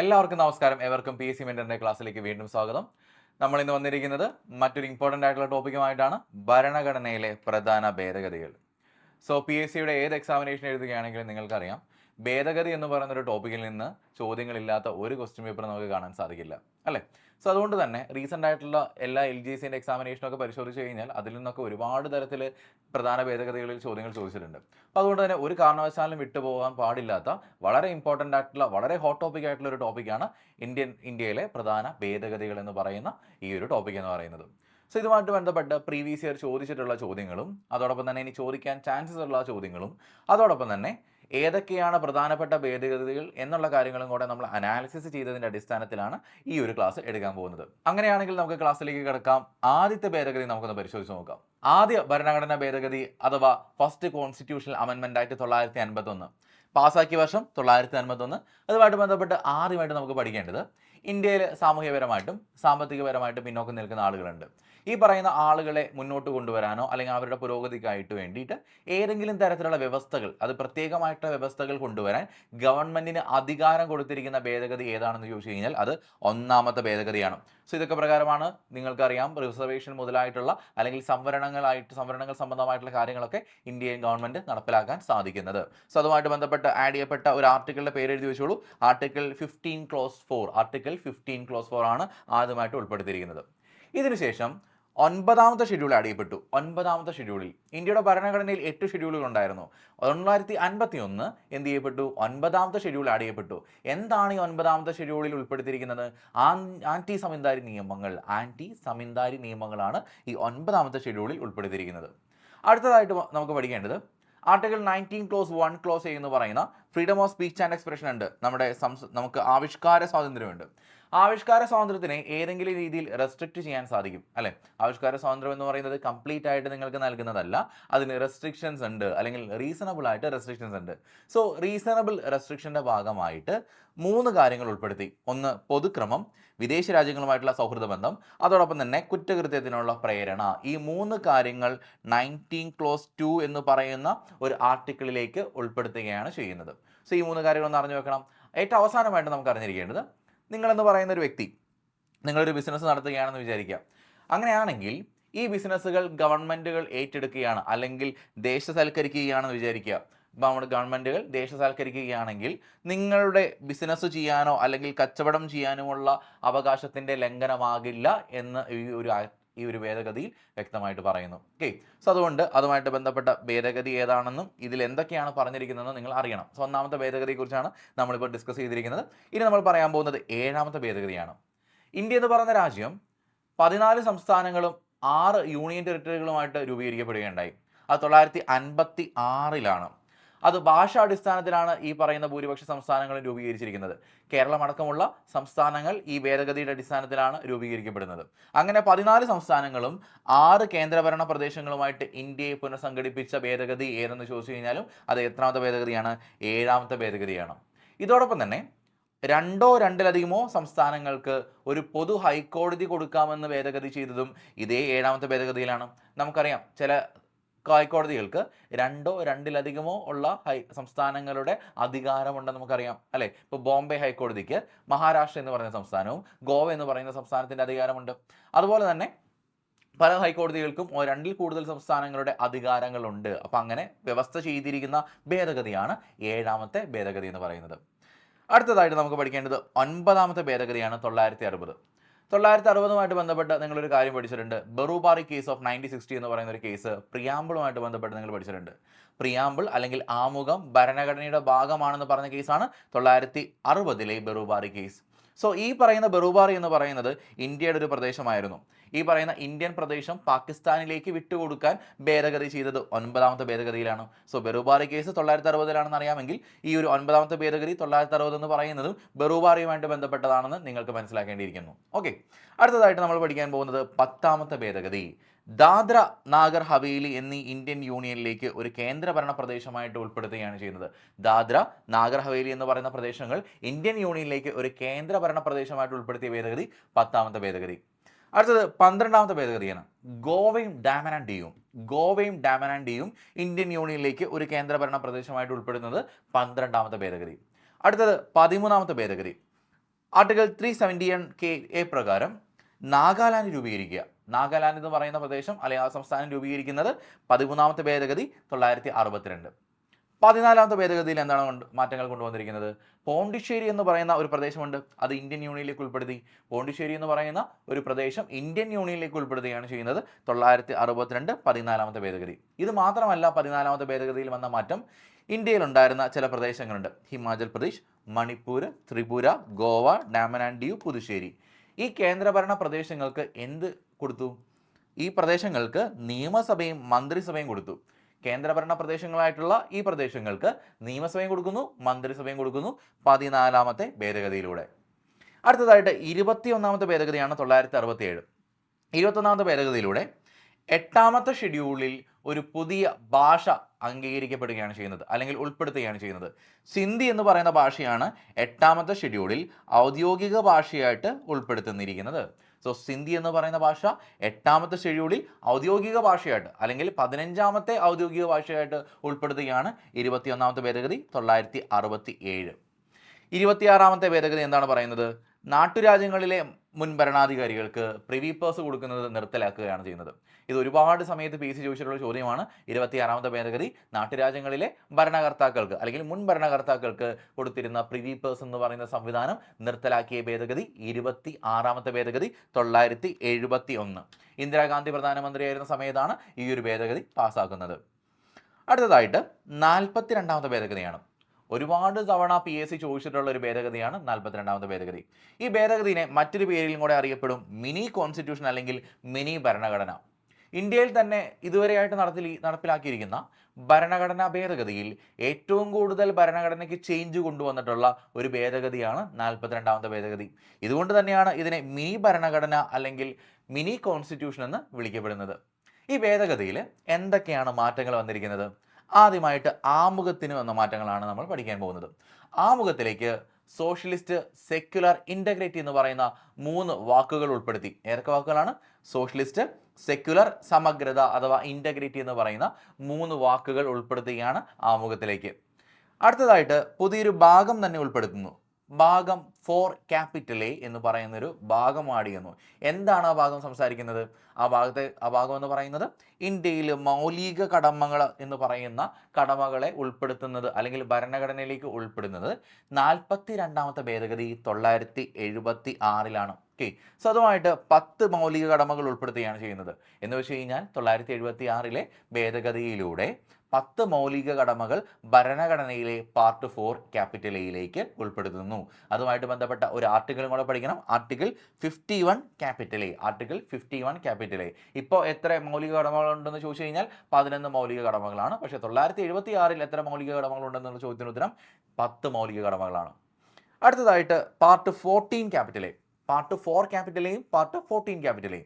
എല്ലാവർക്കും നമസ്കാരം. എവർക്കും P S C മെന്ററിന്റെ ക്ലാസ്സിലേക്ക് വീണ്ടും സ്വാഗതം. നമ്മൾ ഇന്ന് വന്നിരിക്കുന്നത് മറ്റൊരു ഇമ്പോർട്ടൻ്റ് ആയിട്ടുള്ള ടോപ്പിക്കുമായിട്ടാണ്. ഭരണഘടനയിലെ പ്രധാന ഭേദഗതികൾ. സോ പി എസ് സിയുടെ ഏത് എക്സാമിനേഷൻ എഴുതുകയാണെങ്കിലും നിങ്ങൾക്കറിയാം, ഭേദഗതി എന്ന് പറയുന്ന ഒരു ടോപ്പിക്കിൽ നിന്ന് ചോദ്യങ്ങളില്ലാത്ത ഒരു ക്വസ്റ്റ്യൻ പേപ്പർ നമുക്ക് കാണാൻ സാധിക്കില്ല, അല്ലേ? സോ അതുകൊണ്ട് തന്നെ റീസെൻ്റ് ആയിട്ടുള്ള എല്ലാ LGSന്റെ എക്സാമിനേഷനൊക്കെ പരിശോധിച്ച് കഴിഞ്ഞാൽ അതിൽ നിന്നൊക്കെ ഒരുപാട് തരത്തിൽ പ്രധാന ഭേദഗതികളിൽ ചോദ്യങ്ങൾ ചോദിച്ചിട്ടുണ്ട്. അപ്പോൾ അതുകൊണ്ട് തന്നെ ഒരു കാരണവശാലും വിട്ടുപോകാൻ പാടില്ലാത്ത വളരെ ഇമ്പോർട്ടൻ്റ് ആയിട്ടുള്ള വളരെ ഹോട്ട് ടോപ്പിക് ആയിട്ടുള്ള ഒരു ടോപ്പിക്കാണ് ഇന്ത്യയിലെ പ്രധാന ഭേദഗതികൾ എന്ന് പറയുന്ന ഈ ഒരു ടോപ്പിക് എന്ന് പറയുന്നത്. സോ ഇതുമായിട്ട് ബന്ധപ്പെട്ട് പ്രീവിയസ് ഇയർ ചോദിച്ചിട്ടുള്ള ചോദ്യങ്ങളും അതോടൊപ്പം തന്നെ ഇനി ചോദിക്കാൻ ചാൻസസ് ഉള്ള ചോദ്യങ്ങളും അതോടൊപ്പം തന്നെ ഏതൊക്കെയാണ് പ്രധാനപ്പെട്ട ഭേദഗതികൾ എന്നുള്ള കാര്യങ്ങളും കൂടെ നമ്മൾ അനാലിസിസ് ചെയ്തതിൻ്റെ അടിസ്ഥാനത്തിലാണ് ഈ ഒരു ക്ലാസ് എടുക്കാൻ പോകുന്നത്. അങ്ങനെയാണെങ്കിൽ നമുക്ക് ക്ലാസ്സിലേക്ക് കിടക്കാം. ആദ്യത്തെ ഭേദഗതി നമുക്കൊന്ന് പരിശോധിച്ച് നോക്കാം. ആദ്യ ഭരണഘടനാ ഭേദഗതി അഥവാ ഫസ്റ്റ് കോൺസ്റ്റിറ്റ്യൂഷണൽ അമെൻമെന്റ് ആയിട്ട് 1951 പാസ്സാക്കിയ വർഷം 1951. അതുമായിട്ട് ബന്ധപ്പെട്ട് ആദ്യമായിട്ട് നമുക്ക് പഠിക്കേണ്ടത് ഇന്ത്യയിൽ സാമൂഹ്യപരമായിട്ടും സാമ്പത്തികപരമായിട്ടും പിന്നോക്കം നിൽക്കുന്ന ആളുകളുണ്ട്. ഈ പറയുന്ന ആളുകളെ മുന്നോട്ട് കൊണ്ടുവരാനോ അല്ലെങ്കിൽ അവരുടെ പുരോഗതിക്കായിട്ട് വേണ്ടിയിട്ട് ഏതെങ്കിലും തരത്തിലുള്ള വ്യവസ്ഥകൾ, അത് പ്രത്യേകമായിട്ടുള്ള വ്യവസ്ഥകൾ കൊണ്ടുവരാൻ ഗവൺമെന്റിന് അധികാരം കൊടുത്തിരിക്കുന്ന ഭേദഗതി ഏതാണെന്ന് ചോദിച്ചു കഴിഞ്ഞാൽ അത് ഒന്നാമത്തെ ഭേദഗതിയാണ്. സോ ഇതൊക്കെ പ്രകാരമാണ് നിങ്ങൾക്കറിയാം റിസർവേഷൻ മുതലായിട്ടുള്ള അല്ലെങ്കിൽ സംവരണങ്ങൾ സംബന്ധമായിട്ടുള്ള കാര്യങ്ങളൊക്കെ ഇന്ത്യൻ ഗവൺമെന്റ് നടപ്പിലാക്കാൻ സാധിക്കുന്നത്. സോ അതുമായിട്ട് ബന്ധപ്പെട്ട് ആഡ് ചെയ്യപ്പെട്ട ഒരു ആർട്ടിക്കിളിന്റെ പേര് എഴുതി വെച്ചോളൂ. Article 15 close 4. ആർട്ടിക്കിൾ 15 ക്ലോസ് 4 ആണ് ആദ്യമായിട്ട് ഉൾപ്പെടുത്തിയിരിക്കുന്നത്. ഇതിനുശേഷം 9ാമത്തെ ഷെഡ്യൂൾ ആഡ് ചെയ്യപ്പെട്ടു. 9ാമത്തെ ഷെഡ്യൂളിൽ ഇന്ത്യയുടെ ഭരണഘടനയിൽ 8 ഷെഡ്യൂളുകൾ ഉണ്ടായിരുന്നു. 1951 എന്ത് ചെയ്യപ്പെട്ടു? 9ാമത്തെ ഷെഡ്യൂൾ ആഡ് ചെയ്യപ്പെട്ടു. എന്താണ് ഈ 9ാമത്തെ ഷെഡ്യൂളിൽ ഉൾപ്പെടുത്തിയിരിക്കുന്നത്? ആന്റി സമീന്ദാരി നിയമങ്ങളാണ് ഈ 9ാമത്തെ ഷെഡ്യൂളിൽ ഉൾപ്പെടുത്തിയിരിക്കുന്നത്. അടുത്തതായിട്ട് നമുക്ക് പഠിക്കേണ്ടത് ആർട്ടിക്കിൾ 19 ക്ലോസ് 1 ക്ലോസ് എ എന്ന് പറയുന്ന freedom of speech and expression ഉണ്ട്. നമുക്ക് ആവിഷ്കാര സ്വാതന്ത്ര്യമുണ്ട്. ആവിഷ്കാര സ്വാതന്ത്ര്യത്തിനെ ഏതെങ്കിലും രീതിയിൽ റെസ്ട്രിക്റ്റ് ചെയ്യാൻ സാധിക്കും, അല്ലെ? ആവിഷ്കാര സ്വാതന്ത്ര്യം എന്ന് പറയുന്നത് കംപ്ലീറ്റ് ആയിട്ട് നിങ്ങൾക്ക് നൽകുന്നതല്ല. അതിന് റെസ്ട്രിക്ഷൻസ് ഉണ്ട്, അല്ലെങ്കിൽ റീസണബിൾ ആയിട്ട് റെസ്ട്രിക്ഷൻസ് ഉണ്ട്. സോ റീസണബിൾ റെസ്ട്രിക്ഷന്റെ ഭാഗമായിട്ട് 3 കാര്യങ്ങൾ ഉൾപ്പെടുത്തി. ഒന്ന്, പൊതുക്രമം, വിദേശ രാജ്യങ്ങളുമായിട്ടുള്ള സൗഹൃദ ബന്ധം, അതോടൊപ്പം തന്നെ കുറ്റകൃത്യത്തിനുള്ള പ്രേരണ. ഈ 3 കാര്യങ്ങൾ 19 ക്ലോസ് 2 എന്ന് പറയുന്ന ഒരു ആർട്ടിക്കിളിലേക്ക് ഉൾപ്പെടുത്തുകയാണ് ചെയ്യുന്നത്. സോ ഈ 3 കാര്യങ്ങളൊന്ന് അറിഞ്ഞു വെക്കണം. ഏറ്റവും അവസാനമായിട്ട് നമുക്ക് അറിഞ്ഞിരിക്കേണ്ടത്, നിങ്ങളെന്ന് പറയുന്ന ഒരു വ്യക്തി നിങ്ങളൊരു ബിസിനസ് നടത്തുകയാണെന്ന് വിചാരിക്കുക. അങ്ങനെയാണെങ്കിൽ ഈ ബിസിനസ്സുകൾ ഗവൺമെൻറ്റുകൾ ഏറ്റെടുക്കുകയാണ് അല്ലെങ്കിൽ ദേശസൽക്കരിക്കുകയാണെന്ന് വിചാരിക്കുക. ഇപ്പോൾ നമ്മുടെ ഗവൺമെൻറ്റുകൾ ദേശസൽക്കരിക്കുകയാണെങ്കിൽ നിങ്ങളുടെ ബിസിനസ് ചെയ്യാനോ അല്ലെങ്കിൽ കച്ചവടം ചെയ്യാനുമുള്ള അവകാശത്തിൻ്റെ ലംഘനമാകില്ല എന്ന് ഈ ഒരു ഭേദഗതിയിൽ വ്യക്തമായിട്ട് പറയുന്നു. ഓക്കെ, സോ അതുകൊണ്ട് അതുമായിട്ട് ബന്ധപ്പെട്ട ഭേദഗതി ഏതാണെന്നും ഇതിൽ എന്തൊക്കെയാണ് പറഞ്ഞിരിക്കുന്നതെന്നും നിങ്ങൾ അറിയണം. സോ ഒന്നാമത്തെ ഭേദഗതിയെക്കുറിച്ചാണ് നമ്മളിപ്പോൾ ഡിസ്കസ് ചെയ്തിരിക്കുന്നത്. ഇനി നമ്മൾ പറയാൻ പോകുന്നത് 7ാമത്തെ ഭേദഗതിയാണ്. ഇന്ത്യ എന്ന് പറയുന്ന രാജ്യം 14 സംസ്ഥാനങ്ങളും 6 യൂണിയൻ ടെറിട്ടറികളുമായിട്ട് രൂപീകരിക്കപ്പെടുകയുണ്ടായി. അത് 1956 അത് ഭാഷാടിസ്ഥാനത്തിലാണ് ഈ പറയുന്ന ഭൂരിപക്ഷ സംസ്ഥാനങ്ങളും രൂപീകരിച്ചിരിക്കുന്നത്. കേരളം അടക്കമുള്ള സംസ്ഥാനങ്ങൾ ഈ ഭേദഗതിയുടെ അടിസ്ഥാനത്തിലാണ് രൂപീകരിക്കപ്പെടുന്നത്. അങ്ങനെ 14 സംസ്ഥാനങ്ങളും 6 കേന്ദ്രഭരണ പ്രദേശങ്ങളുമായിട്ട് ഇന്ത്യയെ പുനഃസംഘടിപ്പിച്ച ഭേദഗതി ഏതെന്ന് ചോദിച്ചു കഴിഞ്ഞാലും അത് എത്രാമത്തെ ഭേദഗതിയാണ്? 7ാമത്തെ ഭേദഗതിയാണ്. ഇതോടൊപ്പം തന്നെ 2 2-ലധികമോ സംസ്ഥാനങ്ങൾക്ക് ഒരു പൊതു ഹൈക്കോടതി കൊടുക്കാമെന്ന് ഭേദഗതി ചെയ്തതും ഇതേ 7ാമത്തെ ഭേദഗതിയിലാണ്. നമുക്കറിയാം ചില ഹൈക്കോടതികൾക്ക് 2 2-ലധികമോ ഉള്ള സംസ്ഥാനങ്ങളുടെ അധികാരമുണ്ടെന്ന് നമുക്കറിയാം, അല്ലെ? ഇപ്പോൾ ബോംബെ ഹൈക്കോടതിക്ക് മഹാരാഷ്ട്ര എന്ന് പറയുന്ന സംസ്ഥാനവും ഗോവ എന്ന് പറയുന്ന സംസ്ഥാനത്തിന്റെ അധികാരമുണ്ട്. അതുപോലെ തന്നെ പല ഹൈക്കോടതികൾക്കും 2-ൽ കൂടുതൽ സംസ്ഥാനങ്ങളുടെ അധികാരങ്ങളുണ്ട്. അപ്പം അങ്ങനെ വ്യവസ്ഥ ചെയ്തിരിക്കുന്ന ഭേദഗതിയാണ് 7ാമത്തെ ഭേദഗതി എന്ന് പറയുന്നത്. അടുത്തതായിട്ട് നമുക്ക് പഠിക്കേണ്ടത് 9ാമത്തെ ഭേദഗതിയാണ് 960. 960 ബന്ധപ്പെട്ട് നിങ്ങളൊരു കാര്യം പഠിച്ചിട്ടുണ്ട്. ബറൂബാറി കേസ് ഓഫ് 1960 എന്ന് പറയുന്ന ഒരു കേസ് പ്രിയാമ്പിളുമായിട്ട് ബന്ധപ്പെട്ട് നിങ്ങൾ പഠിച്ചിട്ടുണ്ട്. പ്രിയാമ്പിൾ അല്ലെങ്കിൽ ആമുഖം ഭരണഘടനയുടെ ഭാഗമാണെന്ന് പറഞ്ഞ കേസാണ് 960 ബറൂബാറി കേസ്. സോ ഈ പറയുന്ന ബറൂബാറി എന്ന് പറയുന്നത് ഇന്ത്യയുടെ ഒരു പ്രദേശമായിരുന്നു. ഈ പറയുന്ന ഇന്ത്യൻ പ്രദേശം പാകിസ്ഥാനിലേക്ക് വിട്ടുകൊടുക്കാൻ ഭേദഗതി ചെയ്തത് 9ാമത്തെ ഭേദഗതിയിലാണ്. സോ ബറൂബാറി കേസ് 960 അറിയാമെങ്കിൽ ഈ ഒരു 9ാമത്തെ ഭേദഗതി 960 എന്ന് പറയുന്നതും ബറൂബാറിയുമായിട്ട് ബന്ധപ്പെട്ടതാണെന്ന് നിങ്ങൾക്ക് മനസ്സിലാക്കേണ്ടിയിരിക്കുന്നു. ഓക്കെ, അടുത്തതായിട്ട് നമ്മൾ പഠിക്കാൻ പോകുന്നത് 10ാമത്തെ ഭേദഗതി. ദാദ്ര നാഗർ ഹവേലി എന്നീ ഇന്ത്യൻ യൂണിയനിലേക്ക് ഒരു കേന്ദ്രഭരണ പ്രദേശമായിട്ട് ഉൾപ്പെടുത്തുകയാണ് ചെയ്യുന്നത്. ദാദ്ര നാഗർ ഹവേലി എന്ന് പറയുന്ന പ്രദേശങ്ങൾ ഇന്ത്യൻ യൂണിയനിലേക്ക് ഒരു കേന്ദ്രഭരണ പ്രദേശമായിട്ട് ഉൾപ്പെടുത്തിയ ഭേദഗതി 10ാമത്തെ ഭേദഗതി. അടുത്തത് 12ാമത്തെ ഭേദഗതിയാണ്. ഗോവയും ഡാമൻ ആൻഡ് ഡിയും ഇന്ത്യൻ യൂണിയനിലേക്ക് ഒരു കേന്ദ്രഭരണ പ്രദേശമായിട്ട് ഉൾപ്പെടുന്നത് 12ാമത്തെ ഭേദഗതി. അടുത്തത് 13ാമത്തെ ഭേദഗതി. ആർട്ടിക്കിൾ 371 പ്രകാരം നാഗാലാൻഡ് രൂപീകരിക്കുക. നാഗാലാൻഡ് എന്ന് പറയുന്ന പ്രദേശം അല്ലെങ്കിൽ ആ സംസ്ഥാനം രൂപീകരിക്കുന്നത് 13ാമത്തെ ഭേദഗതി 962. 14ാമത്തെ ഭേദഗതിയിൽ എന്താണ് മാറ്റങ്ങൾ കൊണ്ടുവന്നിരിക്കുന്നത്? പോണ്ടിച്ചേരി എന്ന് പറയുന്ന ഒരു പ്രദേശമുണ്ട്, അത് ഇന്ത്യൻ യൂണിയനിലേക്ക് ഉൾപ്പെടുത്തി. പോണ്ടിച്ചേരി എന്ന് പറയുന്ന ഒരു പ്രദേശം ഇന്ത്യൻ യൂണിയനിലേക്ക് ഉൾപ്പെടുത്തുകയാണ് ചെയ്യുന്നത് 962 14ാമത്തെ ഭേദഗതി. ഇത് മാത്രമല്ല, 14ാമത്തെ ഭേദഗതിയിൽ വന്ന മാറ്റം ഇന്ത്യയിൽ ഉണ്ടായിരുന്ന ചില പ്രദേശങ്ങളുണ്ട്. ഹിമാചൽ പ്രദേശ്, മണിപ്പൂർ, ത്രിപുര, ഗോവ, ഡാമൻ ആൻഡ് ഡ്യൂ, പുതുച്ചേരി. ഈ കേന്ദ്രഭരണ പ്രദേശങ്ങൾക്ക് എന്ത് കൊടുത്തു? ഈ പ്രദേശങ്ങൾക്ക് നിയമസഭയും മന്ത്രിസഭയും കൊടുത്തു. കേന്ദ്രഭരണ പ്രദേശങ്ങളായിട്ടുള്ള ഈ പ്രദേശങ്ങൾക്ക് നിയമസഭയും കൊടുക്കുന്നു, മന്ത്രിസഭയും കൊടുക്കുന്നു 14ാമത്തെ ഭേദഗതിയിലൂടെ. അടുത്തതായിട്ട് 21ാമത്തെ ഭേദഗതിയാണ് 967. 21ാമത്തെ ഭേദഗതിയിലൂടെ 8ാമത്തെ ഷെഡ്യൂളിൽ ഒരു പുതിയ ഭാഷ അംഗീകരിക്കപ്പെടുകയാണ് ചെയ്യുന്നത്, അല്ലെങ്കിൽ ഉൾപ്പെടുത്തുകയാണ് ചെയ്യുന്നത്. സിന്ധി എന്ന് പറയുന്ന ഭാഷയാണ് 8ാമത്തെ ഷെഡ്യൂളിൽ ഔദ്യോഗിക ഭാഷയായിട്ട് ഉൾപ്പെടുത്തുന്നിരിക്കുന്നത്. സോ സിന്ധി എന്ന് പറയുന്ന ഭാഷ 8ാമത്തെ ഷെഡ്യൂളിൽ ഔദ്യോഗിക ഭാഷയായിട്ട്, അല്ലെങ്കിൽ 15ാമത്തെ ഔദ്യോഗിക ഭാഷയായിട്ട് ഉൾപ്പെടുത്തുകയാണ് 21ാമത്തെ ഭേദഗതി 967. 26ാമത്തെ ഭേദഗതി എന്താണ് പറയുന്നത്? നാട്ടുരാജ്യങ്ങളിലെ മുൻ ഭരണാധികാരികൾക്ക് പ്രിവി പേഴ്സ് കൊടുക്കുന്നത് നിർത്തലാക്കുകയാണ് ചെയ്യുന്നത്. ഇത് ഒരുപാട് സമയത്ത് PSC ചോദിച്ചിട്ടുള്ള ചോദ്യമാണ്. 26ാമത്തെ ഭേദഗതി നാട്ടുരാജ്യങ്ങളിലെ ഭരണകർത്താക്കൾക്ക് അല്ലെങ്കിൽ മുൻ ഭരണകർത്താക്കൾക്ക് കൊടുത്തിരുന്ന പ്രിവി പേഴ്സ് എന്ന് പറയുന്ന സംവിധാനം നിർത്തലാക്കിയ ഭേദഗതി 26ാമത്തെ ഭേദഗതി 971. ഇന്ദിരാഗാന്ധി പ്രധാനമന്ത്രിയായിരുന്ന സമയത്താണ് ഈ ഒരു ഭേദഗതി പാസ്സാക്കുന്നത്. അടുത്തതായിട്ട് 42ാമത്തെ ഭേദഗതിയാണ്. ഒരുപാട് തവണ PSC ചോദിച്ചിട്ടുള്ള ഒരു ഭേദഗതിയാണ് 42ാമത്തെ ഭേദഗതി. ഈ ഭേദഗതിനെ മറ്റൊരു പേരിലും കൂടെ അറിയപ്പെടും മിനി കോൺസ്റ്റിറ്റ്യൂഷൻ അല്ലെങ്കിൽ മിനി ഭരണഘടന. ഇന്ത്യയിൽ തന്നെ ഇതുവരെയായിട്ട് നടപ്പിലാക്കിയിരിക്കുന്ന ഭരണഘടനാ ഭേദഗതിയിൽ ഏറ്റവും കൂടുതൽ ഭരണഘടനയ്ക്ക് ചേഞ്ച് കൊണ്ടുവന്നിട്ടുള്ള ഒരു ഭേദഗതിയാണ് 42ാമത്തെ ഭേദഗതി. ഇതുകൊണ്ട് തന്നെയാണ് ഇതിനെ മിനി ഭരണഘടന അല്ലെങ്കിൽ മിനി കോൺസ്റ്റിറ്റ്യൂഷൻ എന്ന് വിളിക്കപ്പെടുന്നത്. ഈ ഭേദഗതിയിൽ എന്തൊക്കെയാണ് മാറ്റങ്ങൾ വന്നിരിക്കുന്നത്? ആദ്യമായിട്ട് ആമുഖത്തിന് വന്ന മാറ്റങ്ങളാണ് നമ്മൾ പഠിക്കാൻ പോകുന്നത്. ആമുഖത്തിലേക്ക് സോഷ്യലിസ്റ്റ്, സെക്യുലർ, ഇൻ്റഗ്രേറ്റ് എന്ന് പറയുന്ന 3 വാക്കുകൾ ഉൾപ്പെടുത്തി. ഏതൊക്കെ വാക്കുകളാണ്? സോഷ്യലിസ്റ്റ്, സെക്യുലർ, സമഗ്രത അഥവാ ഇൻ്റഗ്രിറ്റി എന്ന് പറയുന്ന 3 വാക്കുകൾ ഉൾപ്പെടുത്തുകയാണ് ആമുഖത്തിലേക്ക്. അടുത്തതായിട്ട് പുതിയൊരു ഭാഗം തന്നെ ഉൾപ്പെടുത്തുന്നു. ഭാഗം 4A എന്ന് പറയുന്നൊരു ഭാഗം ആഡ് ചെയ്യുന്നു. എന്താണ് ആ ഭാഗം സംസാരിക്കുന്നത്? ആ ഭാഗം എന്ന് പറയുന്നത് ഇന്ത്യയിൽ മൗലിക കടമകൾ എന്ന് പറയുന്ന കടമകളെ ഉൾപ്പെടുത്തുന്നത് അല്ലെങ്കിൽ ഭരണഘടനയിലേക്ക് ഉൾപ്പെടുന്നത് 42ാമത്തെ ഭേദഗതി 976 ഓക്കെ. സോ അതുമായിട്ട് 10 മൗലിക കടമകൾ ഉൾപ്പെടുത്തുകയാണ് ചെയ്യുന്നത്. എന്ന് വെച്ച് കഴിഞ്ഞാൽ 976 ഭേദഗതിയിലൂടെ 10 മൗലിക കടമകൾ ഭരണഘടനയിലെ പാർട്ട് 4A ഉൾപ്പെടുത്തുന്നു. അതുമായിട്ട് ബന്ധപ്പെട്ട ഒരു ആർട്ടിക്കിളും കൂടെ പഠിക്കണം. Article 51A. Article 51A. ഇപ്പോൾ എത്ര മൗലിക കടമകൾ ഉണ്ടെന്ന് ചോദിച്ചു കഴിഞ്ഞാൽ 11 മൗലിക കടമകളാണ്. പക്ഷേ 976 എത്ര മൗലിക കടമകൾ ഉണ്ടെന്നുള്ള ചോദ്യത്തിന് ഉത്തരം 10 മൗലിക കടമകളാണ്. അടുത്തതായിട്ട് part 14A. Part 4A part 14A.